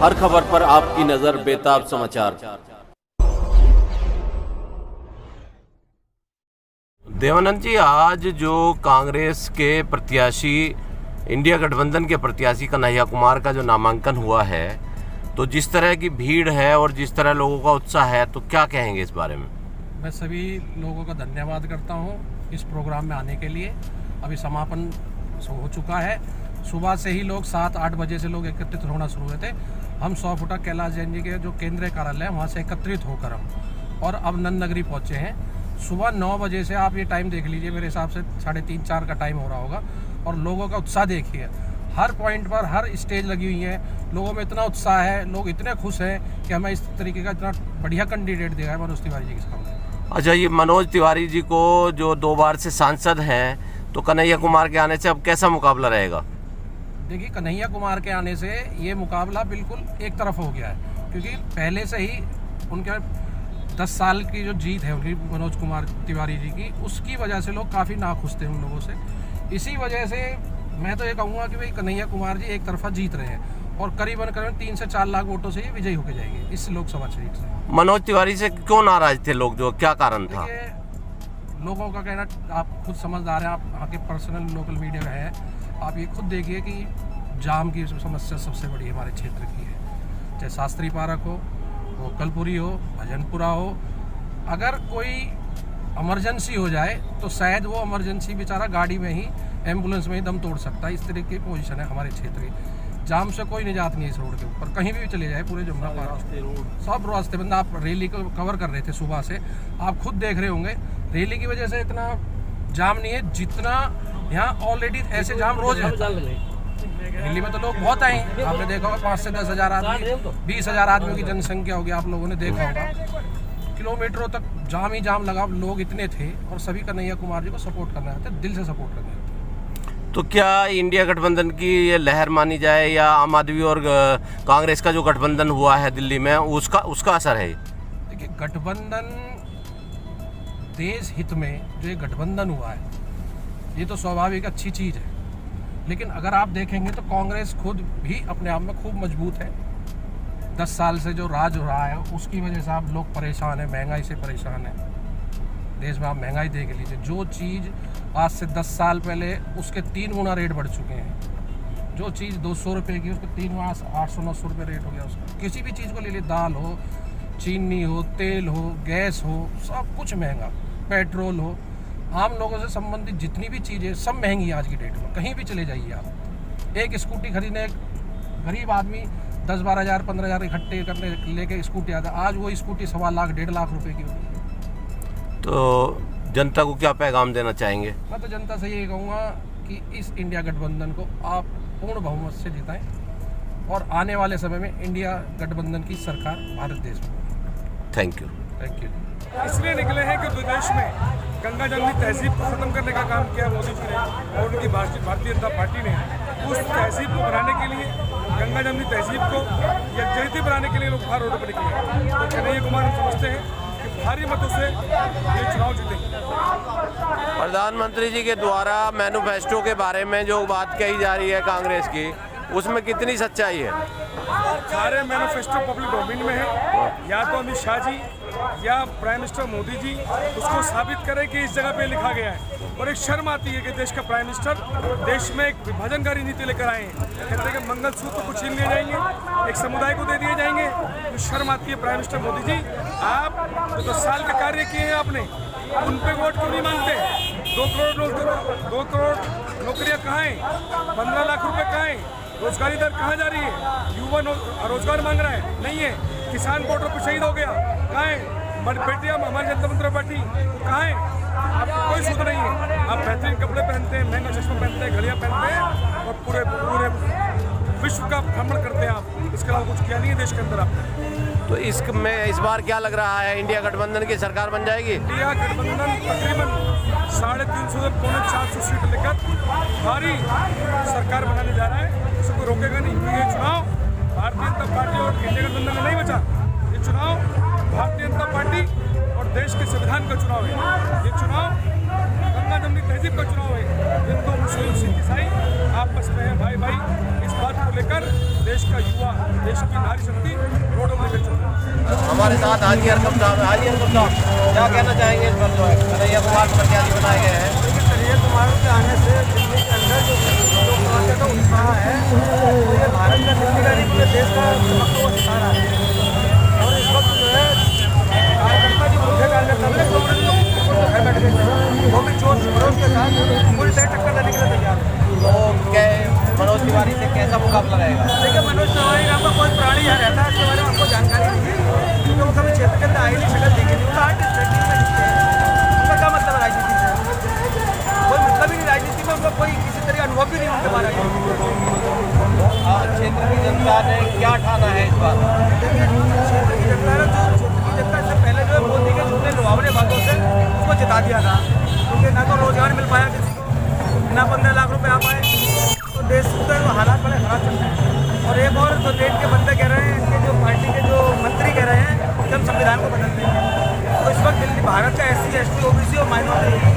हर खबर पर आपकी नजर बेताब समाचार। देवानंद जी, आज जो कांग्रेस के प्रत्याशी, इंडिया गठबंधन के प्रत्याशी कन्हैया कुमार का जो नामांकन हुआ है, तो जिस तरह की भीड़ है और जिस तरह लोगों का उत्साह है, तो क्या कहेंगे इस बारे में? मैं सभी लोगों का धन्यवाद करता हूं इस प्रोग्राम में आने के लिए। अभी समापन हो चुका है। सुबह से ही लोग 7-8 बजे से लोग एकत्रित होना शुरू हुए थे। हम 100 फुटा कैलाश जैन जी के जो केंद्रीय कार्यालय है वहाँ से एकत्रित होकर हम और अब नंद नगरी पहुँचे हैं। सुबह 9 बजे से आप ये टाइम देख लीजिए, मेरे हिसाब से 3:30-4 का टाइम हो रहा होगा। और लोगों का उत्साह देखिए, हर पॉइंट पर हर स्टेज लगी हुई है। लोगों में इतना उत्साह है, लोग इतने खुश हैं कि हमें इस तरीके का इतना बढ़िया कैंडिडेट दिया है मनोज तिवारी जी के सामने। अच्छा, ये मनोज तिवारी जी को जो 2 बार से सांसद हैं, तो कन्हैया कुमार के आने से अब कैसा मुकाबला रहेगा? देखिए, कन्हैया कुमार के आने से ये मुकाबला बिल्कुल एक तरफ हो गया है, क्योंकि पहले से ही उनके 10 साल की जो जीत है उनकी मनोज कुमार तिवारी जी की, उसकी वजह से लोग काफ़ी नाखुश थे उन लोगों से। इसी वजह से मैं तो ये कहूँगा कि भाई कन्हैया कुमार जी एक तरफा जीत रहे हैं और करीबन 3 से 4 लाख वोटों से ये विजयी होकर जाएंगे इस लोकसभा सीट से। मनोज तिवारी से क्यों नाराज थे लोग, जो क्या कारण था? लोगों का कहना, आप खुद समझदार हैं, आप वहाँ के पर्सनल लोकल मीडिया में हैं, आप ये खुद देखिए कि जाम की समस्या सबसे बड़ी हमारे क्षेत्र की है। चाहे शास्त्री पार्क हो, गोकलपुरी हो, भजनपुरा हो, अगर कोई इमरजेंसी हो जाए तो शायद वो इमरजेंसी बेचारा गाड़ी में ही, एम्बुलेंस में ही दम तोड़ सकता है। इस तरह की पोजीशन है हमारे क्षेत्र की। जाम से कोई निजात नहीं है इस रोड के ऊपर, कहीं भी चले जाए पूरे जमुना पार्क सब रास्ते बंद। आप रैली को कवर कर रहे थे सुबह से, आप खुद देख रहे होंगे रैली की वजह से इतना जाम नहीं है जितना यहाँ ऑलरेडी ऐसे जाम रोज है। दिल्ली में तो लोग बहुत आए, आपने देखा होगा 5 से 10 हज़ार आदमी, 20 हज़ार आदमियों की जनसंख्या होगी, आप लोगों ने देखा होगा। किलोमीटरों तक जाम ही जाम लगा, लोग इतने थे और सभी कन्हैया कुमार जी को सपोर्ट करने आते, दिल से सपोर्ट करने आते। तो क्या इंडिया गठबंधन की ये लहर मानी जाए, या आम आदमी और कांग्रेस का जो गठबंधन हुआ है दिल्ली में, उसका असर है? देखिए, गठबंधन देश हित में जो ये गठबंधन हुआ है, ये तो स्वाभाविक अच्छी चीज़ है, लेकिन अगर आप देखेंगे तो कांग्रेस खुद भी अपने आप में खूब मजबूत है। 10 साल से जो राज हो रहा है उसकी वजह से आप लोग परेशान हैं, महंगाई से परेशान हैं। देश में आप महंगाई देख लीजिए, जो चीज़ आज से 10 साल पहले उसके 3 गुना रेट बढ़ चुके हैं। जो चीज़ 200 रुपये की उसके 3 गुना 800-900 रुपये रेट हो गया उसका। किसी भी चीज़ को ले लिए, दाल हो, चीनी हो, तेल हो, गैस हो, सब कुछ महंगा, पेट्रोल हो, आम लोगों से संबंधित जितनी भी चीज़ें सब महंगी आज की डेट में। कहीं भी चले जाइए आप, एक स्कूटी खरीदने एक गरीब आदमी 10-12 हज़ार 15 हज़ार इकट्ठे करने लेके स्कूटी आता, आज वो स्कूटी 1.25 लाख 1.5 लाख रुपए की होगी। तो जनता को क्या पैगाम देना चाहेंगे? मैं तो जनता से ये कहूँगा कि इस इंडिया गठबंधन को आप पूर्ण बहुमत से जिताएं और आने वाले समय में इंडिया गठबंधन की सरकार भारत देश में। Thank you. इसलिए निकले हैं कि देश में गंगा जमनी तहजीब को ख़त्म करने का काम किया मोदी जी ने और उनकी भारतीय जनता पार्टी ने। उस तहजीब को बनाने के लिए, गंगा जमनी तहजीब को यकजहती बनाने के लिए लोग बाहर रोडों पर निकले हैं। तो कन्हैया कुमार हम समझते हैं कि भारी मतों से ये चुनाव जीतेंगे। प्रधानमंत्री जी के द्वारा मैनिफेस्टो के बारे में जो बात कही जा रही है कांग्रेस की, उसमें कितनी सच्चाई है? सारे मैनिफेस्टो पब्लिक डोमेन में है। या तो अमित शाह जी या प्राइम मिनिस्टर मोदी जी उसको साबित करें कि इस जगह पे लिखा गया है। और एक शर्म आती है कि देश का प्राइम मिनिस्टर देश में एक विभाजनकारी नीति लेकर आए हैं। कहते हैं कि मंगलसूत्र को छीन लिए जाएंगे, एक समुदाय को दे दिए जाएंगे। तो शर्म आती है प्राइम मिनिस्टर मोदी जी, आप जो 10 साल के कार्य किए हैं आपने, उन पे वोट क्यों नहीं मांगते? 2 करोड़ नौकरियाँ कहाँ हैं? 15 लाख रुपए कहाँ हैं? रोजगारी दर कहाँ जा रही है? युवा रोजगार मांग रहा है, नहीं है। किसान बॉर्डर पर शहीद हो गया, कहाँ है? बेटियाँ हमारी जनता मंत्री पार्टी कहाँ है? आपको कोई सूद नहीं है। आप बेहतरीन कपड़े पहनते हैं, महंगा चश्मा पहनते हैं, घड़ियाँ पहनते हैं और पूरे विश्व का भ्रमण करते हैं आप। इसके अलावा कुछ किया नहीं है देश के अंदर आपने। तो इसमें इस बार क्या लग रहा है, इंडिया गठबंधन की सरकार बन जाएगी? इंडिया गठबंधन तकरीबन 350 से 450 सीट लेकर भारी सरकार बनाने जा रहा है। इसे कोई रोकेगा नहीं। ये चुनाव भारतीय जनता पार्टी और इंडिया गठबंधन में नहीं बचा। ये चुनाव भारतीय जनता पार्टी और देश के संविधान का चुनाव है। ये चुनाव गंगा जमनी तहजीब का चुनाव है। हिंदू, मुस्लिम, सिख, ईसाई आपस में है भाई भाई। इस बात को लेकर देश देश का युवा, देश की नारी शक्ति रोडों में लेकर चल रहा है। हमारे साथ हाजी अरकम साहब हैं। हाजी अरकम साहब, क्या कहना चाहेंगे इस पर जो है कन्हैया कुमार प्रत्याशी बनाए गए हैं? देखिए, कन्हैया कुमार के आने से दिल्ली के अंदर जो लोकतंत्र का उत्साह है, तो ये भारत का, दिल्ली का नहीं पूरे देश का चमकता हुआ सितारा है। और इस वक्त जो है कार्यकर्ता, जो मुख्य कार्यकर्ता है कांग्रेस को घर बैठ गए, वो भी जोश खरोश के साथ पूरी तरह टक्कर देने के लिए तैयार है। तो क्या मनोज तिवारी से कैसा मुकाबला रहेगा? देखिए, मनोज तिवारी नाम का कोई प्राणी यहाँ रहता है, इसके बारे में हमको जानकारी नहीं है, क्योंकि वो कभी क्षेत्र के अंदर आई नहीं, शक्ल देखी नहीं। उनका आर्टिस्ट है, टीम में दिखते हैं, उनका क्या मतलब है राजनीति से? कोई मतलब ही नहीं राजनीति में, उनका कोई किसी तरह का अनुभव भी नहीं उनके बारे में। क्षेत्र की जनता ने क्या ठाना है इस बार? देखिए, क्षेत्र की जनता ने, जो क्षेत्र की जनता इससे पहले जो है मोदी के झूठे लुभावने बातों से उसको जिता दिया था, क्योंकि ना तो रोजगार मिल पाया किसी को, ना 15 लाख रुपए आ पाए, तो देश के हालात बड़े खराब चल रहे हैं। और एक और जो देश के बंदे कह रहे हैं, इनके जो पार्टी के जो मंत्री कह रहे हैं कि हम संविधान को बदल देंगे। तो इस वक्त दिल्ली भारत का SC ST OBC और माइनॉरिटी